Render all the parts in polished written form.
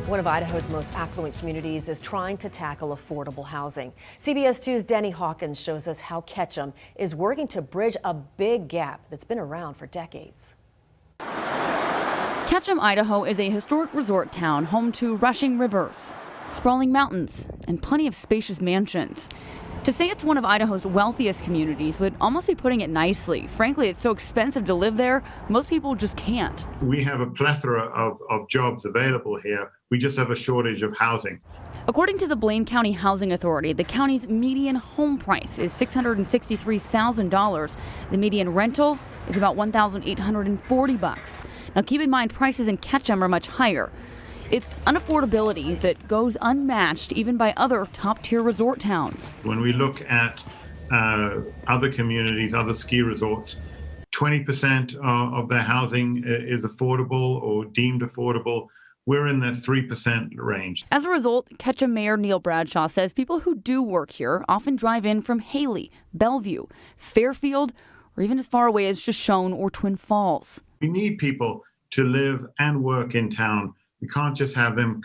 One of Idaho's most affluent communities is trying to tackle affordable housing. CBS 2's Denny Hawkins shows us how Ketchum is working to bridge a big gap that's been around for decades. Ketchum, Idaho is a historic resort town home to rushing rivers, sprawling mountains, and plenty of spacious mansions. To say it's one of Idaho's wealthiest communities would almost be putting it nicely. Frankly, it's so expensive to live there, most people just can't. We have a plethora of jobs available here. We just have a shortage of housing. According to the Blaine County Housing Authority, the county's median home price is $663,000. The median rental is about $1,840. Now keep in mind, prices in Ketchum are much higher. It's unaffordability that goes unmatched even by other top-tier resort towns. When we look at other communities, other ski resorts, 20% of their housing is affordable or deemed affordable. We're in the 3% range. As a result, Ketchum Mayor Neil Bradshaw says people who do work here often drive in from Haley, Bellevue, Fairfield, or even as far away as Shoshone or Twin Falls. We need people to live and work in town. We can't just have them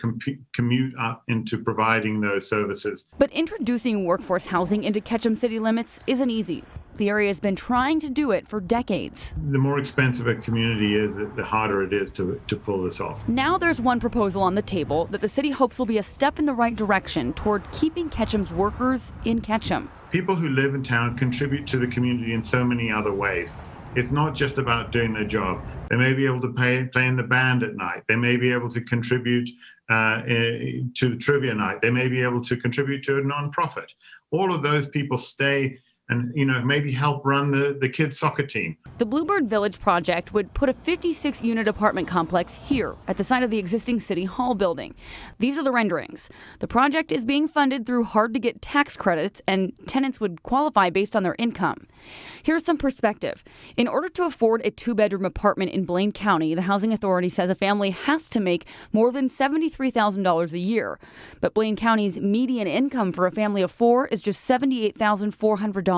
commute up into providing those services. But introducing workforce housing into Ketchum city limits isn't easy. The area has been trying to do it for decades. The more expensive a community is, the harder it is to pull this off. Now there's one proposal on the table that the city hopes will be a step in the right direction toward keeping Ketchum's workers in Ketchum. People who live in town contribute to the community in so many other ways. It's not just about doing their job. They may be able to play in the band at night. They may be able to contribute to the trivia night. They may be able to contribute to a nonprofit. All of those people stay and maybe help run the kids' soccer team. The Bluebird Village project would put a 56-unit apartment complex here at the site of the existing City Hall building. These are the renderings. The project is being funded through hard-to-get tax credits, and tenants would qualify based on their income. Here's some perspective. In order to afford a two-bedroom apartment in Blaine County, the Housing Authority says a family has to make more than $73,000 a year. But Blaine County's median income for a family of four is just $78,400.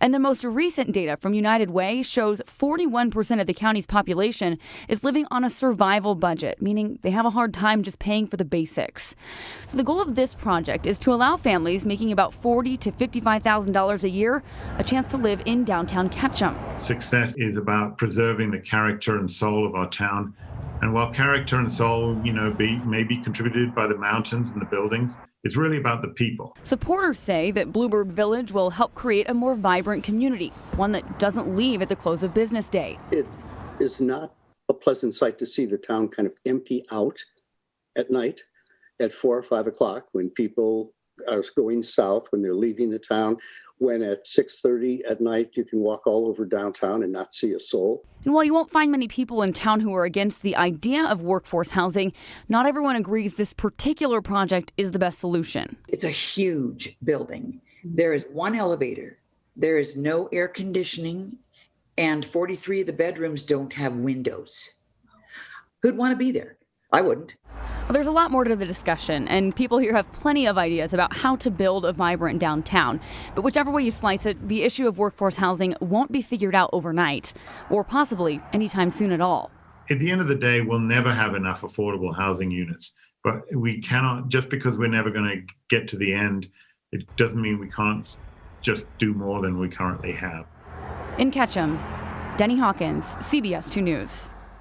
And the most recent data from United Way shows 41% of the county's population is living on a survival budget, meaning they have a hard time just paying for the basics. So the goal of this project is to allow families making about $40,000 to $55,000 a year a chance to live in downtown Ketchum. Success is about preserving the character and soul of our town. And while character and soul, may be contributed by the mountains and the buildings, it's really about the people. Supporters say that Bluebird Village will help create a more vibrant community, one that doesn't leave at the close of business day. It is not a pleasant sight to see the town kind of empty out at night at 4 or 5 o'clock when people are going south, when they're leaving the town, when at 6:30 at night you can walk all over downtown and not see a soul. And while you won't find many people in town who are against the idea of workforce housing, not everyone agrees this particular project is the best solution. It's a huge building. There is one elevator. There is no air conditioning, and 43 of the bedrooms don't have windows. Who'd want to be there? I wouldn't. Well, there's a lot more to the discussion, and people here have plenty of ideas about how to build a vibrant downtown. But whichever way you slice it, the issue of workforce housing won't be figured out overnight, or possibly anytime soon at all. At the end of the day, we'll never have enough affordable housing units. But we cannot, just because we're never going to get to the end, it doesn't mean we can't just do more than we currently have. In Ketchum, Denny Hawkins, CBS 2 News.